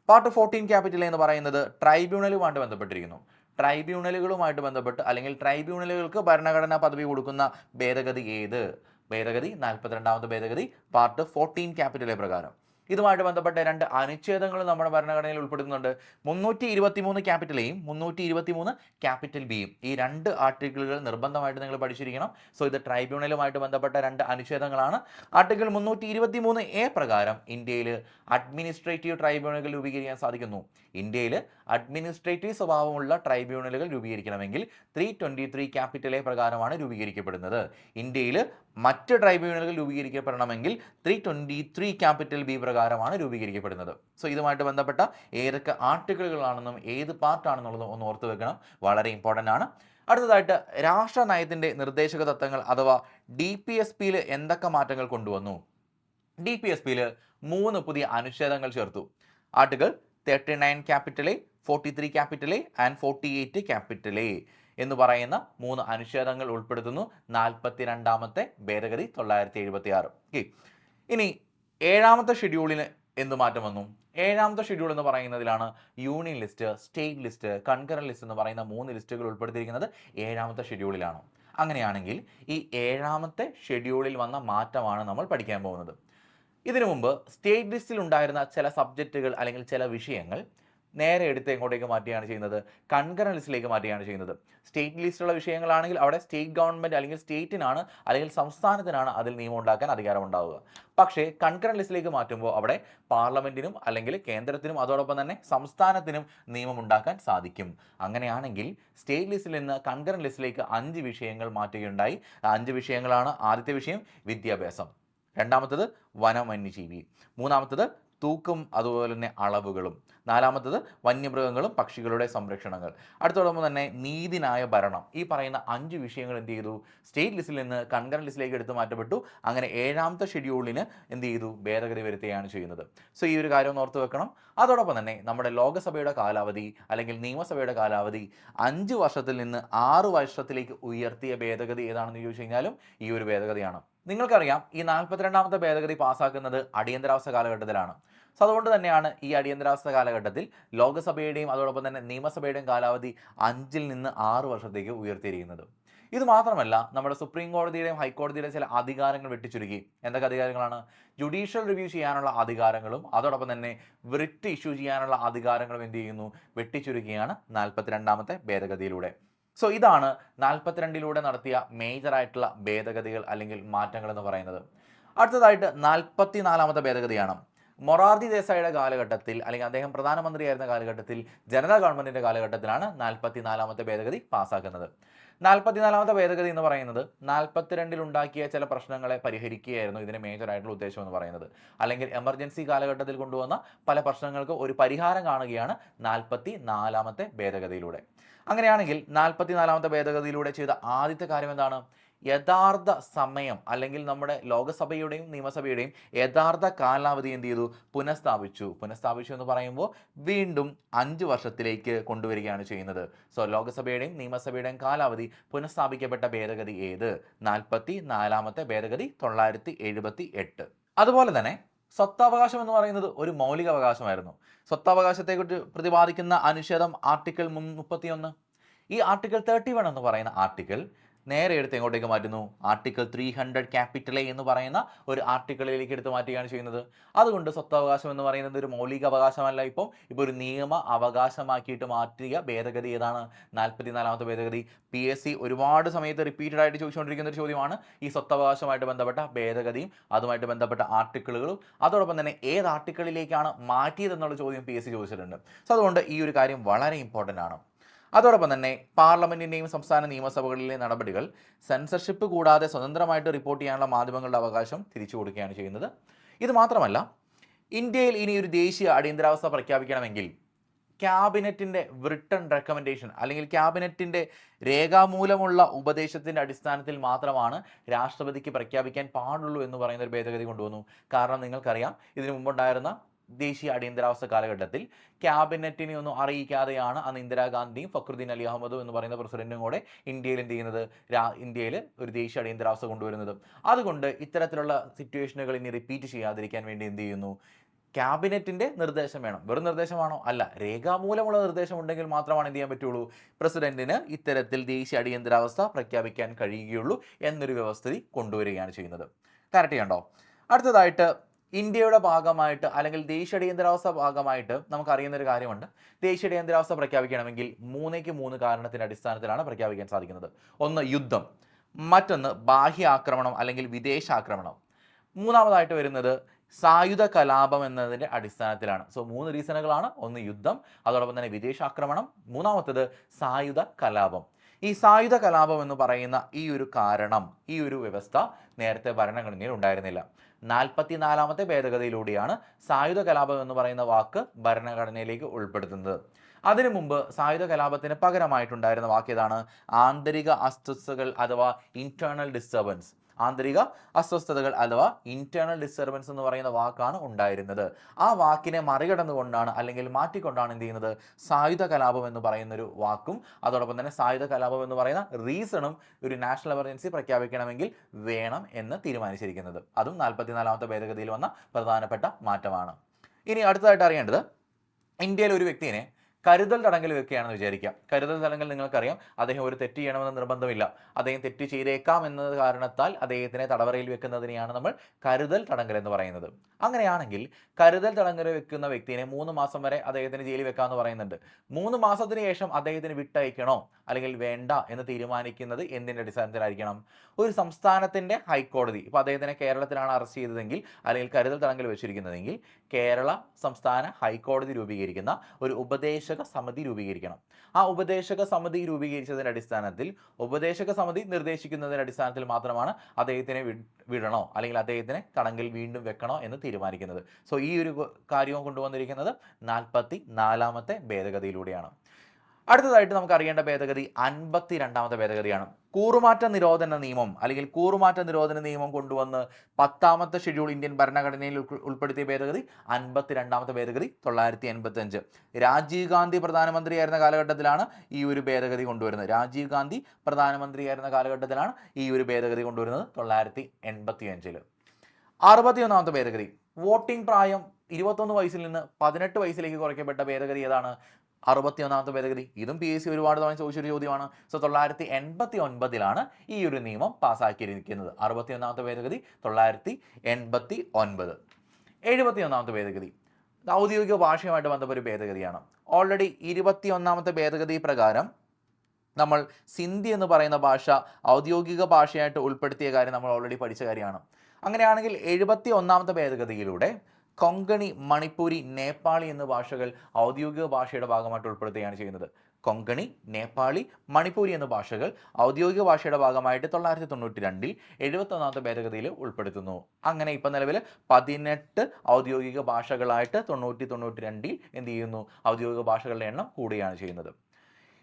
Part 14A എന്ന് പറയുന്നത് ട്രൈബ്യൂണലുമായിട്ട് ബന്ധപ്പെട്ടിരിക്കുന്നു. ട്രൈബ്യൂണലുകളുമായിട്ട് ബന്ധപ്പെട്ട് അല്ലെങ്കിൽ ട്രൈബ്യൂണലുകൾക്ക് ഭരണഘടനാ പദവി കൊടുക്കുന്ന ഭേദഗതി ഏത്? ഭേദഗതി 42ാമത്തെ ഭേദഗതി പാർട്ട് 14A പ്രകാരം. ഇതുമായിട്ട് ബന്ധപ്പെട്ട 2 അനുച്ഛേദങ്ങൾ നമ്മുടെ ഭരണഘടനയിൽ ഉൾപ്പെടുത്തുന്നുണ്ട്. 323A 323B. ഈ 2 ആർട്ടിക്കിളുകൾ നിർബന്ധമായിട്ട് നിങ്ങൾ പഠിച്ചിരിക്കണം. സോ ഇത് ട്രൈബ്യൂണലുമായിട്ട് ബന്ധപ്പെട്ട 2 അനുച്ഛേദങ്ങളാണ്. ആർട്ടിക്കിൾ 323A പ്രകാരം ഇന്ത്യയിൽ അഡ്മിനിസ്ട്രേറ്റീവ് ട്രൈബ്യൂണലുകൾ രൂപീകരിക്കാൻ സാധിക്കുന്നു. ഇന്ത്യയിൽ അഡ്മിനിസ്ട്രേറ്റീവ് സ്വഭാവമുള്ള ട്രൈബ്യൂണലുകൾ രൂപീകരിക്കണമെങ്കിൽ 323A പ്രകാരമാണ് രൂപീകരിക്കപ്പെടുന്നത്. ഇന്ത്യയിൽ മറ്റ് ട്രൈബ്യൂണലുകൾ രൂപീകരിക്കപ്പെടണമെങ്കിൽ 323B പ്രകാരമാണ് രൂപീകരിക്കപ്പെടുന്നത്. സോ ഇതുമായിട്ട് ബന്ധപ്പെട്ട ഏതൊക്കെ ആർട്ടിക്കിളുകളാണെന്നും ഏത് പാർട്ടാണെന്നുള്ളതും ഒന്ന് ഓർത്ത് വെക്കണം. വളരെ ഇമ്പോർട്ടൻ്റ് ആണ്. അടുത്തതായിട്ട് രാഷ്ട്ര നയത്തിൻ്റെ നിർദ്ദേശക തത്വങ്ങൾ അഥവാ DPSPയിൽ എന്തൊക്കെ മാറ്റങ്ങൾ കൊണ്ടുവന്നു? DPSPയിൽ 3 പുതിയ അനുച്ഛേദങ്ങൾ ചേർത്തു. Article 39A, 43A and 48A എന്ന് പറയുന്ന 3 അനുച്ഛേദങ്ങൾ ഉൾപ്പെടുത്തുന്നു 42ാമത്തെ ഭേദഗതി 976. ഓക്കെ. ഇനി 7ാമത്തെ ഷെഡ്യൂളിന് എന്ത് മാറ്റം വന്നു? 7ാമത്തെ ഷെഡ്യൂൾ എന്ന് പറയുന്നതിലാണ് Union list, state list, concurrent list എന്ന് പറയുന്ന 3 ലിസ്റ്റുകൾ ഉൾപ്പെടുത്തിയിരിക്കുന്നത് 7ാമത്തെ ഷെഡ്യൂളിലാണ്. അങ്ങനെയാണെങ്കിൽ ഈ 7ാമത്തെ ഷെഡ്യൂളിൽ വന്ന മാറ്റമാണ് നമ്മൾ പഠിക്കാൻ പോകുന്നത്. ഇതിനു മുമ്പ് സ്റ്റേറ്റ് ലിസ്റ്റിൽ ഉണ്ടായിരുന്ന ചില സബ്ജക്റ്റുകൾ അല്ലെങ്കിൽ ചില വിഷയങ്ങൾ നേരെ എടുത്ത് എങ്ങോട്ടേക്ക് മാറ്റുകയാണ് ചെയ്യുന്നത്? കൺകറന്റ് ലിസ്റ്റിലേക്ക് മാറ്റുകയാണ് ചെയ്യുന്നത്. സ്റ്റേറ്റ് ലിസ്റ്റുള്ള വിഷയങ്ങളാണെങ്കിൽ അവിടെ സ്റ്റേറ്റ് ഗവൺമെന്റ് അല്ലെങ്കിൽ സ്റ്റേറ്റിനാണ് അല്ലെങ്കിൽ സംസ്ഥാനത്തിനാണ് അതിൽ നിയമം ഉണ്ടാക്കാൻ അധികാരമുണ്ടാവുക. പക്ഷേ കൺകറന്റ് ലിസ്റ്റിലേക്ക് മാറ്റുമ്പോൾ അവിടെ പാർലമെന്റിനും അല്ലെങ്കിൽ കേന്ദ്രത്തിനും അതോടൊപ്പം തന്നെ സംസ്ഥാനത്തിനും നിയമം ഉണ്ടാക്കാൻ സാധിക്കും. അങ്ങനെയാണെങ്കിൽ സ്റ്റേറ്റ് ലിസ്റ്റിൽ നിന്ന് കൺകറന്റ് ലിസ്റ്റിലേക്ക് 5 വിഷയങ്ങൾ മാറ്റുകയുണ്ടായി. 5 വിഷയങ്ങളാണ്. ആദ്യത്തെ വിഷയം വിദ്യാഭ്യാസം, രണ്ടാമത്തത് വനം വന്യജീവി, മൂന്നാമത്തത് തൂക്കും അതുപോലെ തന്നെ അളവുകളും, നാലാമത്തത് വന്യമൃഗങ്ങളും പക്ഷികളുടെ സംരക്ഷണങ്ങൾ, അടുത്തോടൊപ്പം തന്നെ നീതിന്യായ ഭരണം. ഈ പറയുന്ന 5 വിഷയങ്ങൾ എന്ത് ചെയ്തു? സ്റ്റേറ്റ് ലിസ്റ്റിൽ നിന്ന് കൺകറന്റ് ലിസ്റ്റിലേക്ക് എടുത്തു മാറ്റപ്പെട്ടു. അങ്ങനെ 7ാമത്തെ ഷെഡ്യൂളിന് എന്ത് ചെയ്തു? ഭേദഗതി വരുത്തുകയാണ് ചെയ്യുന്നത്. സോ ഈ ഒരു കാര്യം ഒന്ന് ഓർത്ത് വെക്കണം. അതോടൊപ്പം തന്നെ നമ്മുടെ ലോകസഭയുടെ കാലാവധി അല്ലെങ്കിൽ നിയമസഭയുടെ കാലാവധി 5 വർഷത്തിൽ നിന്ന് 6 വർഷത്തിലേക്ക് ഉയർത്തിയ ഭേദഗതി ഏതാണെന്ന് ചോദിച്ചു കഴിഞ്ഞാലും ഈ ഒരു ഭേദഗതിയാണ്. നിങ്ങൾക്കറിയാം, ഈ 42ാമത്തെ ഭേദഗതി പാസ്സാക്കുന്നത് അടിയന്തരാവസ്ഥ കാലഘട്ടത്തിലാണ്. സോ അതുകൊണ്ട് തന്നെയാണ് ഈ അടിയന്തരാവസ്ഥ കാലഘട്ടത്തിൽ ലോകസഭയുടെയും അതോടൊപ്പം തന്നെ നിയമസഭയുടെയും കാലാവധി 5ൽ നിന്ന് 6 വർഷത്തേക്ക് ഉയർത്തിയിരിക്കുന്നത്. ഇത് മാത്രമല്ല, നമ്മുടെ സുപ്രീം കോടതിയുടെയും ഹൈക്കോടതിയുടെയും ചില അധികാരങ്ങൾ വെട്ടിച്ചുരുക്കി. എന്തൊക്കെ അധികാരങ്ങളാണ്? ജുഡീഷ്യൽ റിവ്യൂ ചെയ്യാനുള്ള അധികാരങ്ങളും അതോടൊപ്പം തന്നെ റിട്ട് ഇഷ്യൂ ചെയ്യാനുള്ള അധികാരങ്ങളും എന്ത് ചെയ്യുന്നു? വെട്ടിച്ചുരുക്കിയാണ് 42ാമത്തെ ഭേദഗതിയിലൂടെ. സോ ഇതാണ് 42ലൂടെ നടത്തിയ മേജർ ആയിട്ടുള്ള ഭേദഗതികൾ അല്ലെങ്കിൽ മാറ്റങ്ങൾ എന്ന് പറയുന്നത്. അടുത്തതായിട്ട് 44ാമത്തെ ഭേദഗതിയാണ്. മൊറാർജി ദേശായിയുടെ കാലഘട്ടത്തിൽ അല്ലെങ്കിൽ അദ്ദേഹം പ്രധാനമന്ത്രിയായിരുന്ന കാലഘട്ടത്തിൽ ജനതാ ഗവൺമെന്റിന്റെ കാലഘട്ടത്തിലാണ് 44ാമത്തെ ഭേദഗതി പാസ്സാക്കുന്നത്. 44ാമത്തെ ഭേദഗതി എന്ന് പറയുന്നത് 42ൽ ഉണ്ടാക്കിയ ചില പ്രശ്നങ്ങളെ പരിഹരിക്കുകയായിരുന്നു ഇതിന്റെ മേജർ ആയിട്ടുള്ള ഉദ്ദേശം എന്ന് പറയുന്നത്. അല്ലെങ്കിൽ എമർജൻസി കാലഘട്ടത്തിൽ കൊണ്ടുവന്ന പല പ്രശ്നങ്ങൾക്ക് ഒരു പരിഹാരം കാണുകയാണ് 44ാമത്തെ ഭേദഗതിയിലൂടെ. അങ്ങനെയാണെങ്കിൽ 44ാമത്തെ ഭേദഗതിയിലൂടെ ചെയ്ത ആദ്യത്തെ കാര്യം എന്താണ്? യഥാർത്ഥ സമയം അല്ലെങ്കിൽ നമ്മുടെ ലോകസഭയുടെയും നിയമസഭയുടെയും യഥാർത്ഥ കാലാവധി എന്ത് ചെയ്തു? പുനഃസ്ഥാപിച്ചു എന്ന് പറയുമ്പോൾ വീണ്ടും 5 വർഷത്തിലേക്ക് കൊണ്ടുവരികയാണ് ചെയ്യുന്നത്. സോ ലോകസഭയുടെയും നിയമസഭയുടെയും കാലാവധി പുനഃസ്ഥാപിക്കപ്പെട്ട ഭേദഗതി ഏത്? 44ാമത്തെ ഭേദഗതി 978. അതുപോലെ തന്നെ സ്വത്തവകാശം എന്ന് പറയുന്നത് ഒരു മൗലിക അവകാശമായിരുന്നു. സ്വത്തവകാശത്തെക്കുറിച്ച് പ്രതിപാദിക്കുന്ന അനുച്ഛേദം ആർട്ടിക്കിൾ 31. ഈ ആർട്ടിക്കിൾ 31 എന്ന് പറയുന്ന ആർട്ടിക്കിൾ നേരെ എടുത്ത് എങ്ങോട്ടേക്ക് മാറ്റുന്നു? ആർട്ടിക്കിൾ 300 A എന്ന് പറയുന്ന ഒരു ആർട്ടിക്കിളിലേക്ക് എടുത്ത് മാറ്റുകയാണ് ചെയ്യുന്നത്. അതുകൊണ്ട് സ്വത്തവകാശം എന്ന് പറയുന്നത് ഒരു മൗലിക അവകാശമല്ല, ഇപ്പോൾ ഒരു നിയമ അവകാശമാക്കിയിട്ട് മാറ്റിയ ഭേദഗതി ഏതാണ്? 44ാമത്തെ ഭേദഗതി. PSC ഒരുപാട് സമയത്ത് റിപ്പീറ്റഡ് ആയിട്ട് ചോദിച്ചുകൊണ്ടിരിക്കുന്ന ഒരു ചോദ്യമാണ് ഈ സ്വത്തവകാശമായിട്ട് ബന്ധപ്പെട്ട ഭേദഗതിയും അതുമായിട്ട് ബന്ധപ്പെട്ട ആർട്ടിക്കിളുകളും അതോടൊപ്പം തന്നെ ഏത് ആർട്ടിക്കിളിലേക്കാണ് മാറ്റിയതെന്നുള്ള ചോദ്യം PSC ചോദിച്ചിട്ടുണ്ട്. സോ അതുകൊണ്ട് ഈ ഒരു കാര്യം വളരെ ഇമ്പോർട്ടൻ്റ് ആണ്. അതോടൊപ്പം തന്നെ പാർലമെന്റിന്റെയും സംസ്ഥാന നിയമസഭകളിലെ നടപടികൾ സെൻസർഷിപ്പ് കൂടാതെ സ്വതന്ത്രമായിട്ട് റിപ്പോർട്ട് ചെയ്യാനുള്ള മാധ്യമങ്ങളുടെ അവകാശം തിരിച്ചു കൊടുക്കുകയാണ് ചെയ്യുന്നത്. ഇത് മാത്രമല്ല, ഇന്ത്യയിൽ ഇനി ഒരു ദേശീയ അടിയന്തരാവസ്ഥ പ്രഖ്യാപിക്കണമെങ്കിൽ ക്യാബിനറ്റിൻ്റെ റിട്ടൺ റെക്കമെൻഡേഷൻ അല്ലെങ്കിൽ ക്യാബിനറ്റിൻ്റെ രേഖാമൂലമുള്ള ഉപദേശത്തിൻ്റെ അടിസ്ഥാനത്തിൽ മാത്രമാണ് രാഷ്ട്രപതിക്ക് പ്രഖ്യാപിക്കാൻ പാടുള്ളൂ എന്ന് പറയുന്ന ഒരു ഭേദഗതി കൊണ്ടുവന്നു. കാരണം നിങ്ങൾക്കറിയാം, ഇതിനു മുമ്പുണ്ടായിരുന്ന ദേശീയ അടിയന്തരാവസ്ഥ കാലഘട്ടത്തിൽ ക്യാബിനറ്റിനെ ഒന്നും അറിയിക്കാതെയാണ് അന്ന് ഇന്ദിരാഗാന്ധിയും ഫക്രുദ്ദീൻ അലി അഹമ്മദും എന്ന് പറയുന്ന പ്രസിഡന്റും കൂടെ ഇന്ത്യയിൽ എന്ത് ചെയ്യുന്നത്? ഇന്ത്യയിൽ ഒരു ദേശീയ അടിയന്തരാവസ്ഥ കൊണ്ടുവരുന്നത്. അതുകൊണ്ട് ഇത്തരത്തിലുള്ള സിറ്റുവേഷനുകൾ ഇനി റിപ്പീറ്റ് ചെയ്യാതിരിക്കാൻ വേണ്ടി എന്ത് ചെയ്യുന്നു? ക്യാബിനറ്റിന്റെ നിർദ്ദേശം വേണം. വെറും നിർദ്ദേശമാണോ? അല്ല, രേഖാമൂലമുള്ള നിർദ്ദേശം ഉണ്ടെങ്കിൽ മാത്രമാണ് എന്ത് ചെയ്യാൻ പറ്റുള്ളൂ? പ്രസിഡന്റിന് ഇത്തരത്തിൽ ദേശീയ അടിയന്തരാവസ്ഥ പ്രഖ്യാപിക്കാൻ കഴിയുകയുള്ളൂ എന്നൊരു വ്യവസ്ഥിതി കൊണ്ടുവരികയാണ് ചെയ്യുന്നത്. കറക്റ്റ് ചെയ്യണ്ടോ? അടുത്തതായിട്ട് ഇന്ത്യയുടെ ഭാഗമായിട്ട് അല്ലെങ്കിൽ ദേശീയ അടിയന്തരാവസ്ഥ ഭാഗമായിട്ട് നമുക്കറിയുന്ന ഒരു കാര്യമുണ്ട്. ദേശീയ അടിയന്തരാവസ്ഥ പ്രഖ്യാപിക്കണമെങ്കിൽ 3 കാരണത്തിൻ്റെ അടിസ്ഥാനത്തിലാണ് പ്രഖ്യാപിക്കാൻ സാധിക്കുന്നത്. ഒന്ന് യുദ്ധം, മറ്റൊന്ന് ബാഹ്യ ആക്രമണം അല്ലെങ്കിൽ വിദേശാക്രമണം, മൂന്നാമതായിട്ട് വരുന്നത് സായുധ കലാപം എന്നതിൻ്റെ അടിസ്ഥാനത്തിലാണ്. സോ 3 റീസണുകളാണ്. ഒന്ന് യുദ്ധം, അതോടൊപ്പം തന്നെ വിദേശാക്രമണം, മൂന്നാമത്തത് സായുധ കലാപം. ഈ സായുധ കലാപം എന്ന് പറയുന്ന ഈ ഒരു കാരണം, ഈ ഒരു വ്യവസ്ഥ നേരത്തെ ഭരണഘടനയിൽ ഉണ്ടായിരുന്നില്ല. 44ാമത്തെ ഭേദഗതിയിലൂടെയാണ് സായുധ കലാപം എന്ന് പറയുന്ന വാക്ക് ഭരണഘടനയിലേക്ക് ഉൾപ്പെടുത്തുന്നത്. അതിനു മുമ്പ് സായുധ കലാപത്തിന് പകരമായിട്ടുണ്ടായിരുന്ന വാക്ക് ഏതാണ്? ആന്തരിക അസ്വസ്ഥതകൾ അഥവാ ഇന്റേണൽ ഡിസ്റ്റർബൻസ്. ആന്തരിക അസ്വസ്ഥതകൾ അഥവാ ഇന്റേണൽ ഡിസ്റ്റർബൻസ് എന്ന് പറയുന്ന വാക്കാണ് ഉണ്ടായിരുന്നത്. ആ വാക്കിനെ മറികടന്നുകൊണ്ടാണ് അല്ലെങ്കിൽ മാറ്റിക്കൊണ്ടാണ് എന്ത് ചെയ്യുന്നത്? സായുധ കലാപം എന്ന് പറയുന്നൊരു വാക്കും അതോടൊപ്പം തന്നെ സായുധ കലാപം എന്ന് പറയുന്ന റീസണും ഒരു നാഷണൽ എമർജൻസി പ്രഖ്യാപിക്കണമെങ്കിൽ വേണം എന്ന് തീരുമാനിച്ചിരിക്കുന്നത്. അതും 44ാമത്തെ ഭേദഗതിയിൽ വന്ന പ്രധാനപ്പെട്ട മാറ്റമാണ്. ഇനി അടുത്തതായിട്ട് അറിയേണ്ടത്, ഇന്ത്യയിൽ ഒരു വ്യക്തിയെ കരുതൽ തടങ്കൽ വെക്കുകയാണെന്ന് വിചാരിക്കുക. കരുതൽ തടങ്കൽ നിങ്ങൾക്കറിയാം, അദ്ദേഹം ഒരു തെറ്റ് ചെയ്യണമെന്ന് നിർബന്ധമില്ല. അദ്ദേഹം തെറ്റ് ചെയ്തേക്കാം എന്നത് കാരണത്താൽ അദ്ദേഹത്തിനെ തടവറയിൽ വെക്കുന്നതിനെയാണ് നമ്മൾ കരുതൽ തടങ്കൽ എന്ന് പറയുന്നത്. അങ്ങനെയാണെങ്കിൽ കരുതൽ തടങ്കൽ വെക്കുന്ന വ്യക്തിയെ 3 മാസം വരെ അദ്ദേഹത്തിന് ജയിലിൽ വെക്കാമെന്ന് പറയുന്നുണ്ട്. 3 മാസത്തിന് ശേഷം അദ്ദേഹത്തിന് വിട്ടയക്കണോ അല്ലെങ്കിൽ വേണ്ട എന്ന് തീരുമാനിക്കുന്നത് എന്തിന്റെ അടിസ്ഥാനത്തിലായിരിക്കണം? ഒരു സംസ്ഥാനത്തിന്റെ ഹൈക്കോടതി, ഇപ്പൊ അദ്ദേഹത്തിനെ കേരളത്തിലാണ് അറസ്റ്റ് ചെയ്തതെങ്കിൽ അല്ലെങ്കിൽ കരുതൽ തടങ്കൽ വെച്ചിരിക്കുന്നതെങ്കിൽ കേരള സംസ്ഥാന ഹൈക്കോടതി രൂപീകരിക്കുന്ന ഒരു ഉപദേശക സമിതി രൂപീകരിക്കണം. ആ ഉപദേശക സമിതി രൂപീകരിച്ചതിന്റെ അടിസ്ഥാനത്തിൽ ഉപദേശക സമിതി നിർദ്ദേശിക്കുന്നതിന്റെ അടിസ്ഥാനത്തിൽ മാത്രമാണ് അദ്ദേഹത്തിനെ വിടണോ അല്ലെങ്കിൽ അദ്ദേഹത്തിനെ തടങ്കൽ വീണ്ടും വെക്കണോ എന്ന് തീരുമാനിക്കുന്നത്. സോ ഈ ഒരു കാര്യവും കൊണ്ടുവന്നിരിക്കുന്നത് 44ാമത്തെ ഭേദഗതിയിലൂടെയാണ്. അടുത്തതായിട്ട് നമുക്ക് അറിയേണ്ട ഭേദഗതി 52ാമത്തെ ഭേദഗതിയാണ്. കൂറുമാറ്റ നിരോധന നിയമം അല്ലെങ്കിൽ കൂറുമാറ്റ നിരോധന നിയമം കൊണ്ടുവന്ന് 10ാമത്തെ ഷെഡ്യൂൾ ഇന്ത്യൻ ഭരണഘടനയിൽ ഉൾപ്പെടുത്തിയ ഭേദഗതി 52ാമത്തെ ഭേദഗതി 985. രാജീവ് ഗാന്ധി പ്രധാനമന്ത്രിയായിരുന്ന കാലഘട്ടത്തിലാണ് ഈ ഒരു ഭേദഗതി കൊണ്ടുവരുന്നത്. രാജീവ് ഗാന്ധി പ്രധാനമന്ത്രിയായിരുന്ന കാലഘട്ടത്തിലാണ് ഈ ഒരു ഭേദഗതി കൊണ്ടുവരുന്നത് 985. 61ാമത്തെ ഭേദഗതി, വോട്ടിംഗ് പ്രായം 21 വയസ്സിൽ നിന്ന് 18 വയസ്സിലേക്ക് കുറയ്ക്കപ്പെട്ട ഭേദഗതി ഏതാണ്? 61ാമത്തെ ഭേദഗതി. ഇതും PSC ഒരുപാട് തവണ ചോദിച്ചൊരു ചോദ്യമാണ്. സോ 989 ഈ ഒരു നിയമം പാസ്സാക്കിയിരിക്കുന്നത്. 61ാമത്തെ ഭേദഗതി 989. 71ാമത്തെ ഭേദഗതി ഔദ്യോഗിക ഭാഷയുമായിട്ട് ബന്ധപ്പെട്ട ഒരു ഭേദഗതിയാണ്. ഓൾറെഡി 21ാമത്തെ ഭേദഗതി പ്രകാരം നമ്മൾ സിന്ധി എന്ന് പറയുന്ന ഭാഷ ഔദ്യോഗിക ഭാഷയായിട്ട് ഉൾപ്പെടുത്തിയ കാര്യം നമ്മൾ ഓൾറെഡി പഠിച്ച കാര്യമാണ്. അങ്ങനെയാണെങ്കിൽ 71ാമത്തെ ഭേദഗതിയിലൂടെ കൊങ്കണി, മണിപ്പൂരി, നേപ്പാളി എന്ന ഭാഷകൾ ഔദ്യോഗിക ഭാഷയുടെ ഭാഗമായിട്ട് ഉൾപ്പെടുത്തുകയാണ് ചെയ്യുന്നത്. കൊങ്കണി, നേപ്പാളി, മണിപ്പൂരി എന്ന ഭാഷകൾ ഔദ്യോഗിക ഭാഷയുടെ ഭാഗമായിട്ട് 992 71ാമത്തെ ഭേദഗതിയിൽ ഉൾപ്പെടുത്തുന്നു. അങ്ങനെ ഇപ്പം നിലവിൽ 18 ഔദ്യോഗിക ഭാഷകളായിട്ട് 92 എന്ത് ചെയ്യുന്നു? ഔദ്യോഗിക ഭാഷകളുടെ എണ്ണം കൂടുകയാണ് ചെയ്യുന്നത്.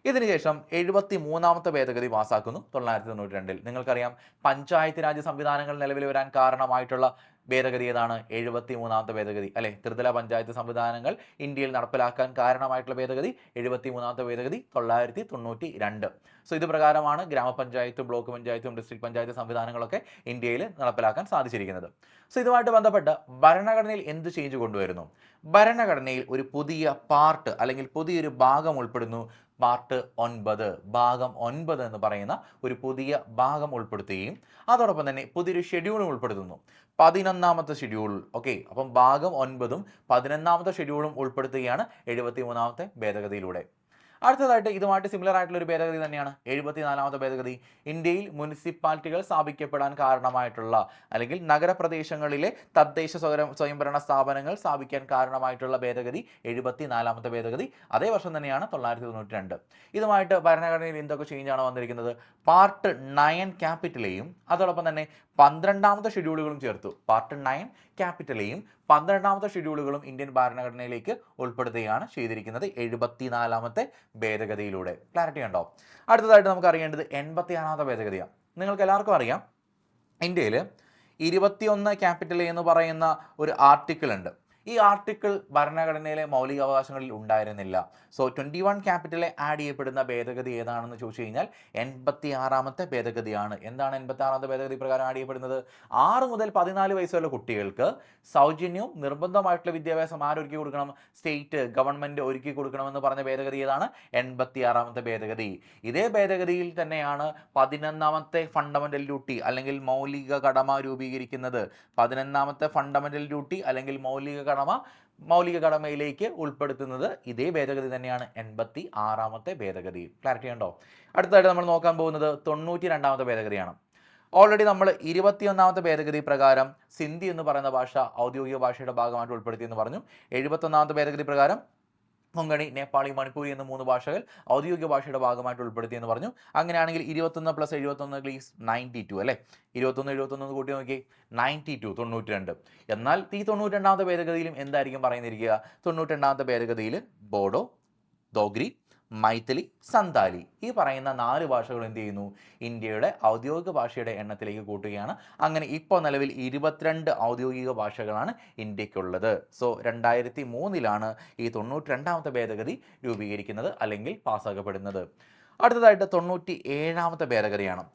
ഇതിനുശേഷം 73ാമത്തെ ഭേദഗതി പാസ്സാക്കുന്നു 992. നിങ്ങൾക്കറിയാം, പഞ്ചായത്ത് രാജ് സംവിധാനങ്ങൾ നിലവിൽ വരാൻ കാരണമായിട്ടുള്ള ഭേദഗതി ഏതാണ്? 73ാമത്തെ ഭേദഗതി അല്ലെ. ത്രിതല പഞ്ചായത്ത് സംവിധാനങ്ങൾ ഇന്ത്യയിൽ നടപ്പിലാക്കാൻ കാരണമായിട്ടുള്ള ഭേദഗതി 73ാമത്തെ ഭേദഗതി 992. സോ ഇത് പ്രകാരമാണ് ഗ്രാമപഞ്ചായത്തും ബ്ലോക്ക് പഞ്ചായത്തും ഡിസ്ട്രിക്ട് പഞ്ചായത്ത് സംവിധാനങ്ങളൊക്കെ ഇന്ത്യയിൽ നടപ്പിലാക്കാൻ സാധിച്ചിരിക്കുന്നത്. സോ ഇതുമായിട്ട് ബന്ധപ്പെട്ട് ഭരണഘടനയിൽ എന്ത് ചേഞ്ച് കൊണ്ടുവരുന്നു? ഭരണഘടനയിൽ ഒരു പുതിയ പാർട്ട് അല്ലെങ്കിൽ പുതിയൊരു ഭാഗം ഉൾപ്പെടുന്നു. പാർട്ട് 9, ഭാഗം 9 എന്ന് പറയുന്ന ഒരു പുതിയ ഭാഗം ഉൾപ്പെടുത്തുകയും അതോടൊപ്പം തന്നെ പുതിയൊരു ഷെഡ്യൂളും ഉൾപ്പെടുത്തുന്നു. 11ാമത്തെ ഷെഡ്യൂൾ. ഓക്കെ, അപ്പം ഭാഗം 9ഉം 11ാമത്തെ ഷെഡ്യൂളും ഉൾപ്പെടുത്തുകയാണ് 73ാമത്തെ ഭേദഗതിയിലൂടെ. അടുത്തതായിട്ട് ഇതുമായിട്ട് സിമിലർ ആയിട്ടുള്ള ഒരു ഭേദഗതി തന്നെയാണ് 74ാമത്തെ ഭേദഗതി. ഇന്ത്യയിൽ മുനിസിപ്പാലിറ്റികൾ സ്ഥാപിക്കപ്പെടാൻ കാരണമായിട്ടുള്ള അല്ലെങ്കിൽ നഗരപ്രദേശങ്ങളിലെ തദ്ദേശ സ്വയംഭരണ സ്ഥാപനങ്ങൾ സ്ഥാപിക്കാൻ കാരണമായിട്ടുള്ള ഭേദഗതി 74ാമത്തെ ഭേദഗതി. അതേ വർഷം തന്നെയാണ് 992. ഇതുമായിട്ട് ഭരണഘടനയിൽ എന്തൊക്കെ ചേഞ്ചാണ് വന്നിരിക്കുന്നത്? പാർട്ട് 9 ക്യാപിറ്റലെയും അതോടൊപ്പം തന്നെ 12ാമത്തെ ഷെഡ്യൂളുകളും ചേർത്തു. പാർട്ട് 9 ക്യാപിറ്റലെയും 12ാമത്തെ ഷെഡ്യൂളുകളും ഇന്ത്യൻ ഭരണഘടനയിലേക്ക് ഉൾപ്പെടുത്തുകയാണ് ചെയ്തിരിക്കുന്നത് 74ാമത്തെ ഭേദഗതിയിലൂടെ. ക്ലാരിറ്റി ഉണ്ടോ? അടുത്തതായിട്ട് നമുക്ക് അറിയേണ്ടത് 86ാമത്തെ ഭേദഗതിയാണ്. നിങ്ങൾക്ക് എല്ലാവർക്കും അറിയാം, ഇന്ത്യയിൽ 21 ക്യാപിറ്റൽ എന്ന് പറയുന്ന ഒരു ആർട്ടിക്കിൾ ഉണ്ട്. ഈ ആർട്ടിക്കിൾ ഭരണഘടനയിലെ മൗലിക അവകാശങ്ങളിൽ ഉണ്ടായിരുന്നില്ല. സോ 21 ക്യാപിറ്റലെ ആഡ് ചെയ്യപ്പെടുന്ന ഭേദഗതി ഏതാണെന്ന് ചോദിച്ചു കഴിഞ്ഞാൽ 86ാമത്തെ ഭേദഗതിയാണ്. എന്താണ് 86ാമത്തെ ഭേദഗതി പ്രകാരം ആഡ് ചെയ്യപ്പെടുന്നത്? 6 മുതൽ 14 വയസ്സുള്ള കുട്ടികൾക്ക് സൗജന്യവും നിർബന്ധമായിട്ടുള്ള വിദ്യാഭ്യാസം ആരൊരുക്കി കൊടുക്കണം? സ്റ്റേറ്റ് ഗവൺമെന്റ് ഒരുക്കി കൊടുക്കണമെന്ന് പറഞ്ഞ ഭേദഗതി ഏതാണ്? 86ാമത്തെ ഭേദഗതി. ഇതേ ഭേദഗതിയിൽ തന്നെയാണ് 11ാമത്തെ ഫണ്ടമെന്റൽ ഡ്യൂട്ടി അല്ലെങ്കിൽ മൗലിക കടമ രൂപീകരിക്കുന്നത്. 11ാമത്തെ ഫണ്ടമെന്റൽ ഡ്യൂട്ടി അല്ലെങ്കിൽ മൗലിക കടമയിലേക്ക് ഉൾപ്പെടുത്തുന്നത് ഇതേ ഭേദഗതി തന്നെയാണ് 86ാമത്തെ ഭേദഗതി. ക്ലാരിറ്റി ഉണ്ടോ? അടുത്തതായിട്ട് നമ്മൾ നോക്കാൻ പോകുന്നത് 92ാമത്തെ ഭേദഗതിയാണ്. ഓൾറെഡി നമ്മൾ 21ാമത്തെ ഭേദഗതി പ്രകാരം സിന്ധി എന്ന് പറയുന്ന ഭാഷ ഔദ്യോഗിക ഭാഷയുടെ ഭാഗമായിട്ട് ഉൾപ്പെടുത്തിയെന്ന് പറഞ്ഞു. 71ാമത്തെ ഭേദഗതി പ്രകാരം കൊങ്കണി, നേപ്പാളി, മണിപ്പൂരി എന്ന 3 ഭാഷകൾ ഔദ്യോഗിക ഭാഷയുടെ ഭാഗമായിട്ട് ഉൾപ്പെടുത്തിയെന്ന് പറഞ്ഞു. അങ്ങനെയാണെങ്കിൽ 21 + 71 = 92 അല്ലേ. 21 കൂട്ടി നോക്കി 92 92. എന്നാൽ ഈ 92ാമത്തെ ഭേദഗതിയിലും എന്തായിരിക്കും പറയുന്നിരിക്കുക? 92ാമത്തെ ഭേദഗതിയിൽ ബോഡോ, ദോഗ്രി, മൈഥിലി, സന്താലി ഈ പറയുന്ന 4 ഭാഷകൾ എന്ത് ചെയ്യുന്നു? ഇന്ത്യയുടെ ഔദ്യോഗിക ഭാഷയുടെ എണ്ണത്തിലേക്ക് കൂട്ടുകയാണ്. അങ്ങനെ ഇപ്പോൾ നിലവിൽ 22 ഔദ്യോഗിക ഭാഷകളാണ് ഇന്ത്യക്കുള്ളത്. സോ 2003 ഈ 92ാമത്തെ ഭേദഗതി രൂപീകരിക്കുന്നത് അല്ലെങ്കിൽ പാസ്സാക്കപ്പെടുന്നത്. അടുത്തതായിട്ട് 97ാമത്തെ ഭേദഗതിയാണ്.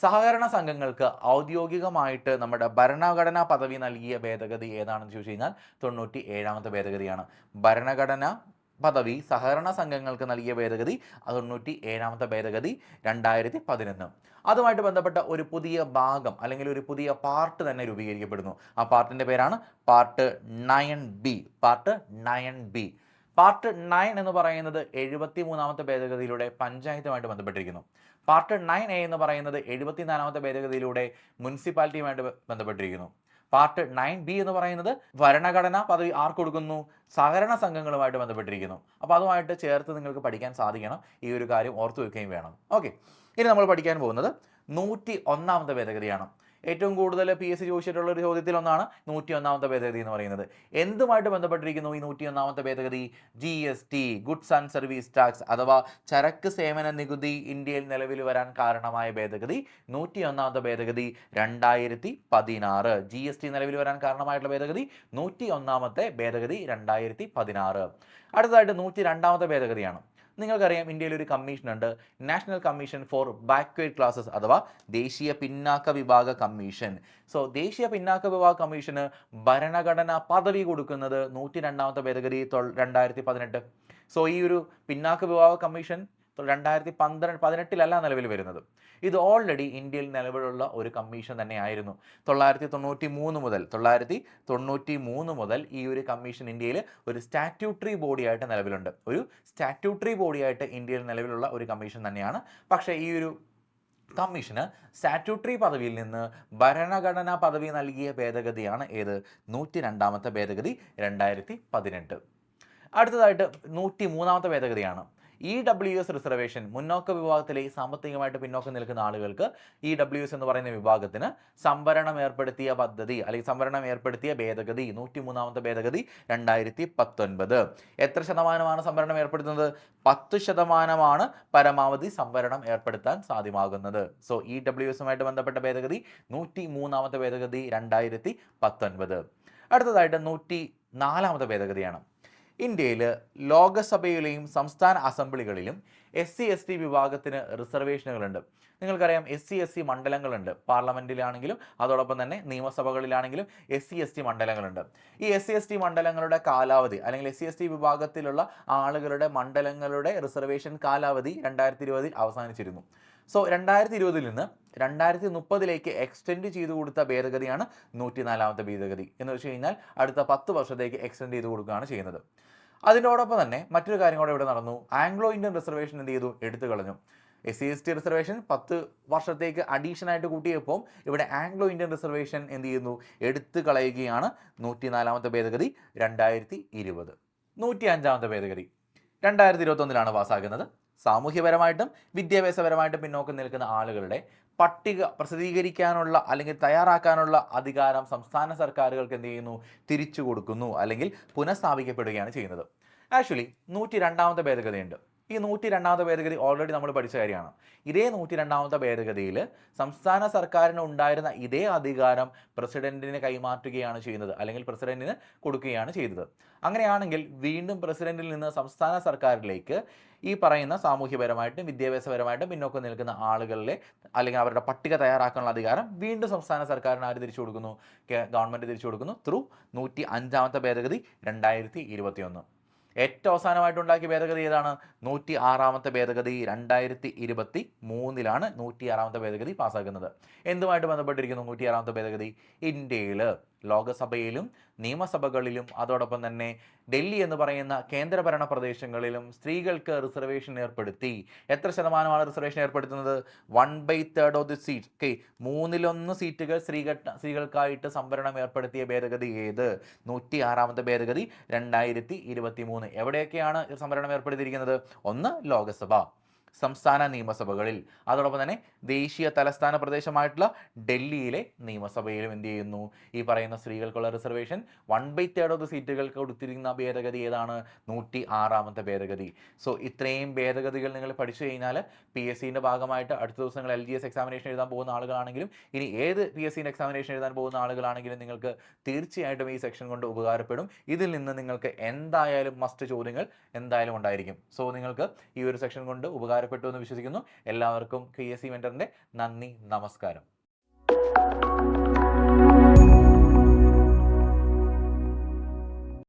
സഹകരണ സംഘങ്ങൾക്ക് ഔദ്യോഗികമായിട്ട് നമ്മുടെ ഭരണഘടനാ പദവി നൽകിയ ഭേദഗതി ഏതാണെന്ന് ചോദിച്ചു കഴിഞ്ഞാൽ 97ാമത്തെ ഭേദഗതിയാണ്. ഭരണഘടന പദവി സഹകരണ സംഘങ്ങൾക്ക് നൽകിയ ഭേദഗതി 97ാമത്തെ ഭേദഗതി 2011. അതുമായിട്ട് ബന്ധപ്പെട്ട ഒരു പുതിയ ഭാഗം അല്ലെങ്കിൽ ഒരു പുതിയ പാർട്ട് തന്നെ രൂപീകരിക്കപ്പെടുന്നു. ആ പാർട്ടിൻ്റെ പേരാണ് part 9B. Part 9B. Part 9 എന്ന് പറയുന്നത് 73ാമത്തെ ഭേദഗതിയിലൂടെ പഞ്ചായത്തുമായിട്ട് ബന്ധപ്പെട്ടിരിക്കുന്നു. പാർട്ട് 9A എന്ന് പറയുന്നത് 74ാമത്തെ ഭേദഗതിയിലൂടെ മുനിസിപ്പാലിറ്റിയുമായിട്ട് ബന്ധപ്പെട്ടിരിക്കുന്നു. പാർട്ട് 9B എന്ന് പറയുന്നത് ഭരണഘടനാ പദവി ആർക്ക് കൊടുക്കുന്നു? സഹകരണ സംഘങ്ങളുമായിട്ട് ബന്ധപ്പെട്ടിരിക്കുന്നു. അപ്പോൾ അതുമായിട്ട് ചേർത്ത് നിങ്ങൾക്ക് പഠിക്കാൻ സാധിക്കണം. ഈ ഒരു കാര്യം ഓർത്തു വെക്കുകയും വേണം. ഓക്കെ, ഇനി നമ്മൾ പഠിക്കാൻ പോകുന്നത് 101ാമത്തെ ഭേദഗതിയാണ്. ഏറ്റവും കൂടുതൽ PSC ചോദിച്ചിട്ടുള്ള ഒരു ചോദ്യത്തിൽ ഒന്നാണ് 101ാമത്തെ ഭേദഗതി എന്ന് പറയുന്നത്. എന്തുമായിട്ട് ബന്ധപ്പെട്ടിരിക്കുന്നു ഈ 101ാമത്തെ ഭേദഗതി? GST, goods and service tax അഥവാ ചരക്ക് സേവന നികുതി ഇന്ത്യയിൽ നിലവിൽ വരാൻ കാരണമായ ഭേദഗതി 101ാമത്തെ ഭേദഗതി 2016. GST നിലവിൽ വരാൻ കാരണമായിട്ടുള്ള ഭേദഗതി 101ാമത്തെ ഭേദഗതി 2016. അടുത്തതായിട്ട് 102ാമത്തെ ഭേദഗതിയാണ്. നിങ്ങൾക്കറിയാം ഇന്ത്യയിൽ ഒരു കമ്മീഷൻ ഉണ്ട്, national commission for backward classes അഥവാ ദേശീയ പിന്നാക്ക വിഭാഗ കമ്മീഷൻ. സോ ദേശീയ പിന്നാക്ക വിഭാഗ കമ്മീഷന് ഭരണഘടന പദവി കൊടുക്കുന്നത് 102ാമത്തെ ഭേദഗതി 2018. സോ ഈ ഒരു പിന്നാക്ക വിഭാഗ കമ്മീഷൻ 2018 നിലവിൽ വരുന്നത്. ഇത് ഓൾറെഡി ഇന്ത്യയിൽ നിലവിലുള്ള ഒരു കമ്മീഷൻ തന്നെയായിരുന്നു. 1993 മുതൽ ഈ ഒരു കമ്മീഷൻ ഇന്ത്യയിൽ ഒരു സ്റ്റാറ്റ്യൂട്ടറി ബോഡിയായിട്ട് നിലവിലുണ്ട്. ഒരു സ്റ്റാറ്റ്യൂട്ടറി ബോഡിയായിട്ട് ഇന്ത്യയിൽ നിലവിലുള്ള ഒരു കമ്മീഷൻ തന്നെയാണ്. പക്ഷേ ഈ ഒരു കമ്മീഷന് സ്റ്റാറ്റ്യൂട്ടറി പദവിയിൽ നിന്ന് ഭരണഘടനാ പദവി നൽകിയ ഭേദഗതിയാണ് ഏത്? 102ാമത്തെ ഭേദഗതി 2018. അടുത്തതായിട്ട് 103ാമത്തെ ഭേദഗതിയാണ്. EWS റിസർവേഷൻ, മുന്നോക്ക വിഭാഗത്തിലെ സാമ്പത്തികമായിട്ട് പിന്നോക്കം നിൽക്കുന്ന ആളുകൾക്ക് EWS എന്ന് പറയുന്ന വിഭാഗത്തിന് സംവരണം ഏർപ്പെടുത്തിയ പദ്ധതി അല്ലെങ്കിൽ സംവരണം ഏർപ്പെടുത്തിയ ഭേദഗതി 103ാമത്തെ ഭേദഗതി 2019. എത്ര ശതമാനമാണ് സംവരണം ഏർപ്പെടുത്തുന്നത്? 10% പരമാവധി സംവരണം ഏർപ്പെടുത്താൻ സാധ്യമാകുന്നത്. സോ EWSുമായിട്ട് ബന്ധപ്പെട്ട ഭേദഗതി 103ാമത്തെ ഭേദഗതി 2019. അടുത്തതായിട്ട് 104ാമത്തെ ഭേദഗതിയാണ്. ഇന്ത്യയിൽ ലോകസഭയിലെയും സംസ്ഥാന അസംബ്ലികളിലും SC/ST വിഭാഗത്തിന് റിസർവേഷനുകളുണ്ട്. നിങ്ങൾക്കറിയാം SC/SC മണ്ഡലങ്ങളുണ്ട്. പാർലമെന്റിലാണെങ്കിലും അതോടൊപ്പം തന്നെ നിയമസഭകളിലാണെങ്കിലും SC/ST മണ്ഡലങ്ങളുണ്ട്. ഈ SC/ST മണ്ഡലങ്ങളുടെ കാലാവധി അല്ലെങ്കിൽ SC/ST വിഭാഗത്തിലുള്ള ആളുകളുടെ മണ്ഡലങ്ങളുടെ റിസർവേഷൻ കാലാവധി 2020 അവസാനിച്ചിരുന്നു. സോ 2020 നിന്ന് 2030 എക്സ്റ്റെൻഡ് ചെയ്തു കൊടുത്ത ഭേദഗതിയാണ് 104ാമത്തെ ഭേദഗതി. എന്ന് വെച്ച് കഴിഞ്ഞാൽ അടുത്ത 10 വർഷത്തേക്ക് എക്സ്റ്റെൻഡ് ചെയ്ത് കൊടുക്കുകയാണ് ചെയ്യുന്നത്. അതിനോടൊപ്പം തന്നെ മറ്റൊരു കാര്യം കൂടെ ഇവിടെ നടന്നു. ആംഗ്ലോ ഇന്ത്യൻ റിസർവേഷൻ എന്ത് ചെയ്തു? എടുത്തു കളഞ്ഞു. SC/ST റിസർവേഷൻ 10 വർഷത്തേക്ക് അഡീഷൻ ആയിട്ട് കൂട്ടിയപ്പോൾ ഇവിടെ ആംഗ്ലോ ഇന്ത്യൻ റിസർവേഷൻ എന്ത് ചെയ്യുന്നു? എടുത്തു കളയുകയാണ്. 104ാമത്തെ ഭേദഗതി 2020. 105ാമത്തെ ഭേദഗതി 2021 പാസ്സാക്കുന്നത്. സാമൂഹ്യപരമായിട്ടും വിദ്യാഭ്യാസപരമായിട്ടും പിന്നോക്കം നിൽക്കുന്ന ആളുകളുടെ പട്ടിക പ്രസിദ്ധീകരിക്കാനുള്ള അല്ലെങ്കിൽ തയ്യാറാക്കാനുള്ള അധികാരം സംസ്ഥാന സർക്കാരുകൾക്ക് എന്ത് ചെയ്യുന്നു? തിരിച്ചു കൊടുക്കുന്നു അല്ലെങ്കിൽ പുനഃസ്ഥാപിക്കപ്പെടുകയാണ് ചെയ്യുന്നത്. ആക്ച്വലി 102ാമത്തെ ഭേദഗതിയുണ്ട്. ഈ 102ാമത്തെ ഭേദഗതി ഓൾറെഡി നമ്മൾ പഠിച്ച കാര്യമാണ്. ഇതേ 102ാമത്തെ ഭേദഗതിയിൽ സംസ്ഥാന സർക്കാരിന് ഉണ്ടായിരുന്ന ഇതേ അധികാരം പ്രസിഡന്റിന് കൈമാറ്റുകയാണ് ചെയ്യുന്നത് അല്ലെങ്കിൽ പ്രസിഡന്റിന് കൊടുക്കുകയാണ് ചെയ്തത്. അങ്ങനെയാണെങ്കിൽ വീണ്ടും പ്രസിഡന്റിൽ നിന്ന് സംസ്ഥാന സർക്കാരിലേക്ക് ഈ പറയുന്ന സാമൂഹ്യപരമായിട്ടും വിദ്യാഭ്യാസപരമായിട്ടും പിന്നോക്കം നിൽക്കുന്ന ആളുകളിലെ അല്ലെങ്കിൽ അവരുടെ പട്ടിക തയ്യാറാക്കാനുള്ള അധികാരം വീണ്ടും സംസ്ഥാന സർക്കാരിന് ആര് തിരിച്ചു കൊടുക്കുന്നു? ഗവൺമെന്റ് തിരിച്ചു കൊടുക്കുന്നു ത്രൂ 105ാമത്തെ ഭേദഗതി 2021. ഏറ്റവും അവസാനമായിട്ടുണ്ടാക്കിയ ഭേദഗതി ഏതാണ്? 106ാമത്തെ ഭേദഗതി 2023 106ാമത്തെ ഭേദഗതി പാസ്സാക്കുന്നത്. എന്തുമായിട്ട് ബന്ധപ്പെട്ടിരിക്കുന്നു 106ാമത്തെ ഭേദഗതി? ഇന്ത്യയിൽ ലോകസഭയിലും നിയമസഭകളിലും അതോടൊപ്പം തന്നെ ഡൽഹി എന്ന് പറയുന്ന കേന്ദ്രഭരണ പ്രദേശങ്ങളിലും സ്ത്രീകൾക്ക് റിസർവേഷൻ ഏർപ്പെടുത്തി. എത്ര ശതമാനമാണ് റിസർവേഷൻ ഏർപ്പെടുത്തുന്നത്? 1/3 ഓഫ് ദി സീറ്റ്. ഓക്കെ, 1/3 സീറ്റുകൾ സ്ത്രീകൾക്കായിട്ട് സംവരണം ഏർപ്പെടുത്തിയ ഭേദഗതി ഏത്? 106ാമത്തെ ഭേദഗതി 2023. എവിടെയൊക്കെയാണ് സംവരണം ഏർപ്പെടുത്തിയിരിക്കുന്നത്? ഒന്ന് ലോകസഭ, സംസ്ഥാന നിയമസഭകളിൽ, അതോടൊപ്പം തന്നെ ദേശീയ തലസ്ഥാന പ്രദേശമായിട്ടുള്ള ഡൽഹിയിലെ നിയമസഭയിലും എന്ത് ചെയ്യുന്നു? ഈ പറയുന്ന സ്ത്രീകൾക്കുള്ള റിസർവേഷൻ 1/3 ഓഫ് ദി സീറ്റുകൾക്ക് കൊടുത്തിരിക്കുന്ന ഭേദഗതി ഏതാണ്? 106ാമത്തെ ഭേദഗതി. സോ ഇത്രയും ഭേദഗതികൾ നിങ്ങൾ പഠിച്ചു കഴിഞ്ഞാൽ PSCന്റെ ഭാഗമായിട്ട് അടുത്ത ദിവസങ്ങൾ LGS എക്സാമിനേഷൻ എഴുതാൻ പോകുന്ന ആളുകളാണെങ്കിലും ഇനി ഏത് PSCന്റെ എക്സാമിനേഷൻ എഴുതാൻ പോകുന്ന ആളുകളാണെങ്കിലും നിങ്ങൾക്ക് തീർച്ചയായിട്ടും ഈ സെക്ഷൻ കൊണ്ട് ഉപകാരപ്പെടും. ഇതിൽ നിന്ന് നിങ്ങൾക്ക് എന്തായാലും മസ്റ്റ് ചോദ്യങ്ങൾ എന്തായാലും ഉണ്ടായിരിക്കും. സോ നിങ്ങൾക്ക് ഈ ഒരു സെക്ഷൻ കൊണ്ട് ഉപകാരപ്പെട്ടു എന്ന് വിശ്വസിക്കുന്നു. എല്ലാവർക്കും PSC മെന്ററിന്റെ നന്ദി, നമസ്കാരം.